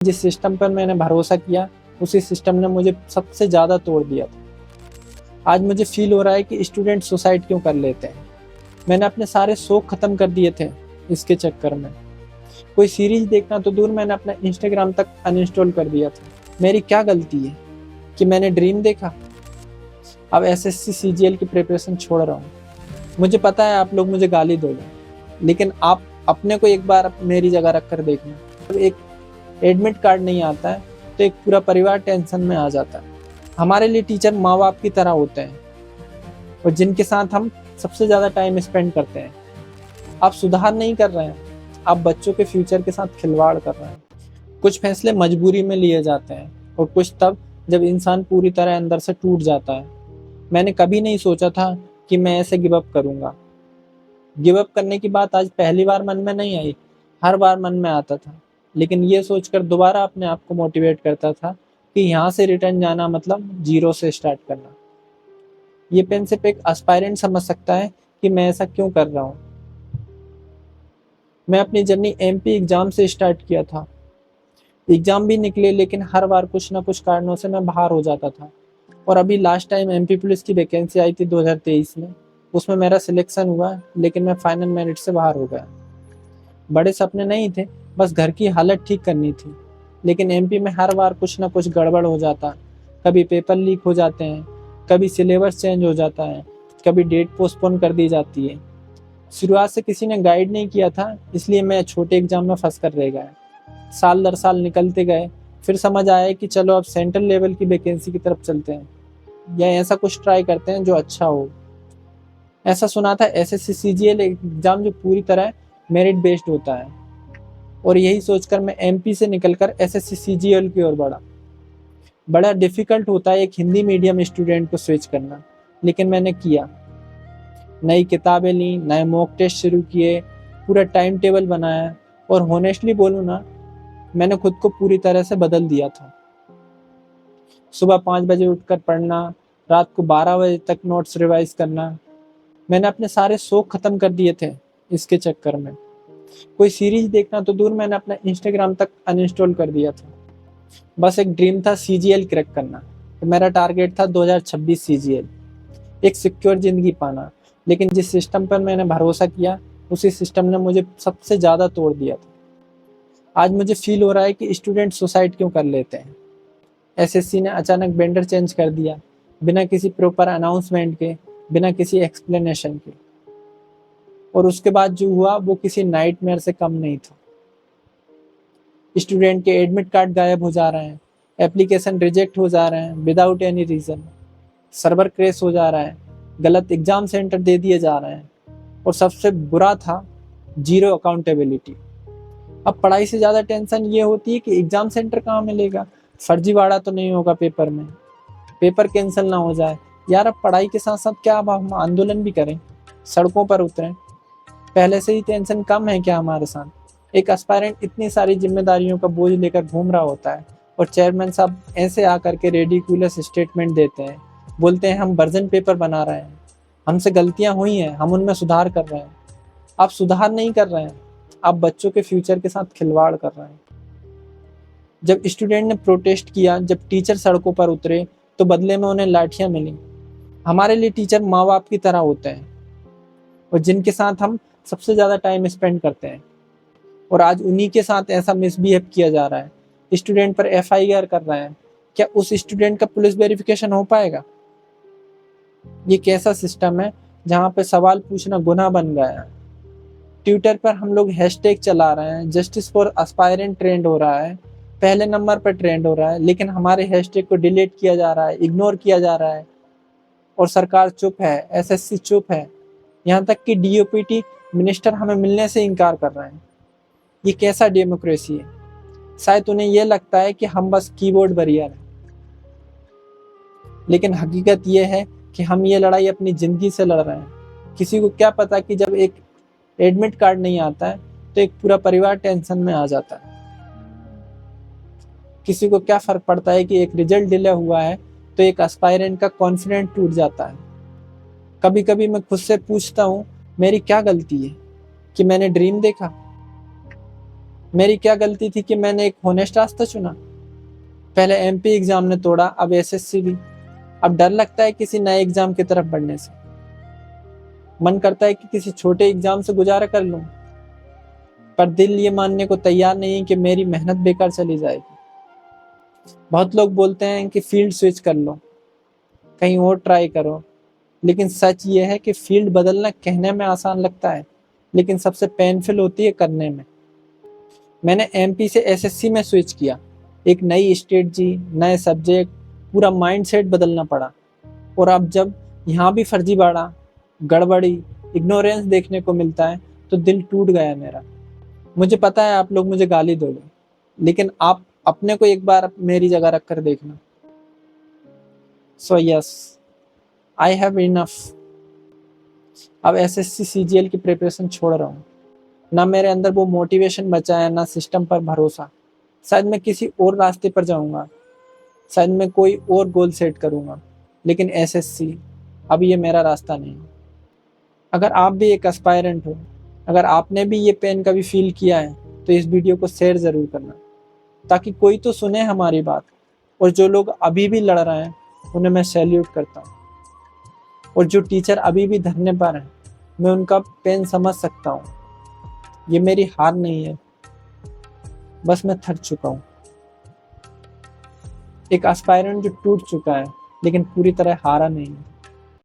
जिस सिस्टम पर मैंने भरोसा किया उसी सिस्टम ने मुझे सबसे ज़्यादा तोड़ दिया था। आज मुझे फील हो रहा है कि स्टूडेंट सुसाइड क्यों कर लेते हैं। मैंने अपने सारे शौक खत्म कर दिए थे इसके चक्कर में। कोई सीरीज देखना तो दूर, मैंने अपना इंस्टाग्राम तक अनइंस्टॉल कर दिया था। मेरी क्या गलती है कि मैंने ड्रीम देखा। अब एसएससी सीजीएल की प्रिपरेशन छोड़ रहा हूँ। मुझे पता है आप लोग मुझे गाली दोगे, लेकिन आप अपने को एक बार मेरी जगह रख कर देखना। जब एक एडमिट कार्ड नहीं आता है तो एक पूरा परिवार टेंशन में आ जाता है। हमारे लिए टीचर माँ बाप की तरह होते हैं और जिनके साथ हम सबसे ज़्यादा टाइम स्पेंड करते हैं। आप सुधार नहीं कर रहे हैं, आप बच्चों के फ्यूचर के साथ खिलवाड़ कर रहे हैं। कुछ फैसले मजबूरी में लिए जाते हैं और कुछ तब जब इंसान पूरी तरह अंदर से टूट जाता है। मैंने कभी नहीं सोचा था कि मैं ऐसे गिव अप करूंगा। गिव अप करने की बात आज पहली बार मन में नहीं आई, हर बार मन में आता था, लेकिन ये सोचकर दोबारा अपने आप को मोटिवेट करता था कि यहाँ से रिटर्न जाना मतलब जीरो से स्टार्ट करना। ये पेन सिर्फ एक एस्पायरेंट समझ सकता है कि मैं ऐसा क्यों कर रहा हूँ। मैं अपनी जर्नी एमपी एग्जाम से स्टार्ट किया था। एग्जाम भी निकले, लेकिन हर बार कुछ ना कुछ कारणों से मैं बाहर हो जाता था। और अभी लास्ट टाइम एमपी पुलिस की वैकेंसी आई थी 2023 में, उसमें मेरा सिलेक्शन हुआ, लेकिन मैं फाइनल मेरिट से बाहर हो गया। बड़े सपने नहीं थे, बस घर की हालत ठीक करनी थी। लेकिन एमपी में हर बार कुछ ना कुछ गड़बड़ हो जाता। कभी पेपर लीक हो जाते हैं, कभी सिलेबस चेंज हो जाता है, कभी डेट पोस्टपोन कर दी जाती है। शुरुआत से किसी ने गाइड नहीं किया था, इसलिए मैं छोटे एग्जाम में फंस कर रह गया। साल दर साल निकलते गए, फिर समझ आया कि चलो अब सेंट्रल लेवल की वैकेंसी की तरफ चलते हैं या ऐसा कुछ ट्राई करते हैं जो अच्छा हो। ऐसा सुना था एसएससी सीजीएल एग्जाम जो पूरी तरह मेरिट बेस्ड होता है, और यही सोचकर मैं एमपी से निकलकर एसएससी सीजीएल की ओर बढ़ा। बड़ा डिफिकल्ट होता है एक हिंदी मीडियम स्टूडेंट को स्विच करना, लेकिन मैंने किया। नई किताबें ली, नए मॉक टेस्ट शुरू किए, पूरा टाइम टेबल बनाया, और होनेस्टली बोलूँ ना, मैंने खुद को पूरी तरह से बदल दिया था। सुबह 5 बजे उठकर पढ़ना, रात को 12 बजे तक नोट्स रिवाइज करना। मैंने अपने सारे शौक खत्म कर दिए थे इसके चक्कर में। कोई सीरीज देखना तो दूर, मैंने अपना इंस्टाग्राम तक अनइंस्टॉल कर दिया था। बस एक ड्रीम था सीजीएल क्रैक करना, तो मेरा टारगेट था 2026 सीजीएल, एक सिक्योर जिंदगी पाना। लेकिन जिस सिस्टम पर मैंने भरोसा किया उसी सिस्टम ने मुझे सबसे ज़्यादा तोड़ दिया था। आज मुझे फील हो रहा है कि स्टूडेंट सुसाइड क्यों कर लेते हैं। एसएससी ने अचानक वेंडर चेंज कर दिया, बिना किसी प्रॉपर अनाउंसमेंट के, बिना किसी एक्सप्लेनेशन के। और उसके बाद जो हुआ वो किसी नाइटमेयर से कम नहीं था। स्टूडेंट के एडमिट कार्ड गायब हो जा रहे हैं, एप्लीकेशन रिजेक्ट हो जा रहे हैं without any reason, server crash हो जा रहा है, गलत एग्जाम सेंटर दे दिए जा रहे हैं, और सबसे बुरा था जीरो अकाउंटेबिलिटी। अब पढ़ाई से ज़्यादा टेंशन ये होती है कि एग्जाम सेंटर कहाँ मिलेगा, फर्जीवाड़ा तो नहीं होगा पेपर में, पेपर कैंसिल ना हो जाए। यार अब पढ़ाई के साथ साथ क्या अब हम आंदोलन भी करें, सड़कों पर उतरें। पहले से ही टेंशन कम है क्या हमारे साथ। एक एस्पायरेंट इतनी सारी जिम्मेदारियों का बोझ लेकर घूम रहा होता है, और चेयरमैन साहब ऐसे आकर के रेडिकुलस स्टेटमेंट देते हैं, बोलते हैं हम वर्जन पेपर बना रहे हैं, हमसे गलतियां हुई हैं, हम उनमें सुधार कर रहे हैं। आप सुधार नहीं कर रहे हैं, आप बच्चों के फ्यूचर के साथ खिलवाड़ कर रहे हैं। जब स्टूडेंट ने प्रोटेस्ट किया, जब टीचर सड़कों पर उतरे, तो बदले में उन्हें लाठियां मिली। हमारे लिए टीचर माँ बाप की तरह होते हैं और जिनके साथ हम सबसे ज़्यादा टाइम स्पेंड करते हैं, और आज उन्हीं के साथ ऐसा मिसबिहेव किया जा रहा है। स्टूडेंट पर एफआईआर कर रहे हैं, क्या उस स्टूडेंट का पुलिस वेरिफिकेशन हो पाएगा। ये कैसा सिस्टम है जहाँ पे सवाल पूछना गुनाह बन गया है। ट्विटर पर हम लोग हैशटैग चला रहे हैं, जस्टिस फॉर एस्पायरेंट ट्रेंड हो रहा है, पहले नंबर पर ट्रेंड हो रहा है, लेकिन हमारे हैशटैग को डिलीट किया जा रहा है, इग्नोर किया जा रहा है, और सरकार चुप है, एसएससी चुप है, यहाँ तक कि डीओपीटी मिनिस्टर हमें मिलने से इनकार कर रहे हैं। ये कैसा डेमोक्रेसी है। शायद उन्हें यह लगता है कि हम बस कीबोर्ड वॉरियर हैं, लेकिन हकीकत यह है कि हम ये लड़ाई अपनी जिंदगी से लड़ रहे हैं। किसी को क्या पता कि जब एक एडमिट कार्ड नहीं आता है तो एक पूरा परिवार टेंशन में आ जाता है। किसी को क्या फर्क पड़ता है कि एक रिजल्ट डिले हुआ है तो एक एस्पायरेंट का कॉन्फिडेंस टूट जाता है। कभी कभी मैं खुद से पूछता हूँ, मेरी क्या गलती है कि मैंने ड्रीम देखा। मेरी क्या गलती थी कि मैंने एक होनेस्ट रास्ता चुना? पहले एमपी एग्जाम ने तोड़ा, अब एसएससी भी। अब डर लगता है किसी नए एग्जाम की तरफ बढ़ने से। मन करता है कि किसी छोटे एग्जाम से गुजारा कर लूं, पर दिल ये मानने को तैयार नहीं है कि मेरी मेहनत बेकार चली जाएगी। बहुत लोग बोलते हैं कि फील्ड स्विच कर लो, कहीं और ट्राई करो, लेकिन सच ये है कि फील्ड बदलना कहने में आसान लगता है, लेकिन सबसे पेनफुल होती है करने में। मैंने एमपी से एसएससी में स्विच किया। एक नई स्ट्रेटजी, नए सब्जेक्ट, पूरा माइंडसेट बदलना पड़ा। और अब जब यहाँ भी फर्जीवाड़ा, गड़बड़ी, इग्नोरेंस देखने को मिलता है तो दिल टूट गया मेरा। मुझे पता है आप लोग मुझे गाली दोगे, लेकिन आप अपने को एक बार मेरी जगह रख कर देखना। So yes, I have enough. अब एसएससी सीजीएल की प्रिपरेशन छोड़ रहा हूँ। ना मेरे अंदर वो मोटिवेशन बचा है, ना सिस्टम पर भरोसा। शायद मैं किसी और रास्ते पर जाऊंगा, शायद मैं कोई और गोल सेट करूंगा, लेकिन एसएससी अब ये मेरा रास्ता नहीं। अगर आप भी एक एस्पायरेंट हो, अगर आपने भी ये पेन कभी फील किया है, तो इस वीडियो को शेयर जरूर करना, ताकि कोई तो सुने हमारी बात। और जो लोग अभी भी लड़ रहे हैं उन्हें मैं सैल्यूट करता हूँ। और जो टीचर अभी भी धरने पर हैं, मैं उनका पेन समझ सकता हूँ। ये मेरी हार नहीं है, बस मैं थक चुका हूँ। एक एस्पायरेंट जो टूट चुका है, लेकिन पूरी तरह हारा नहीं है।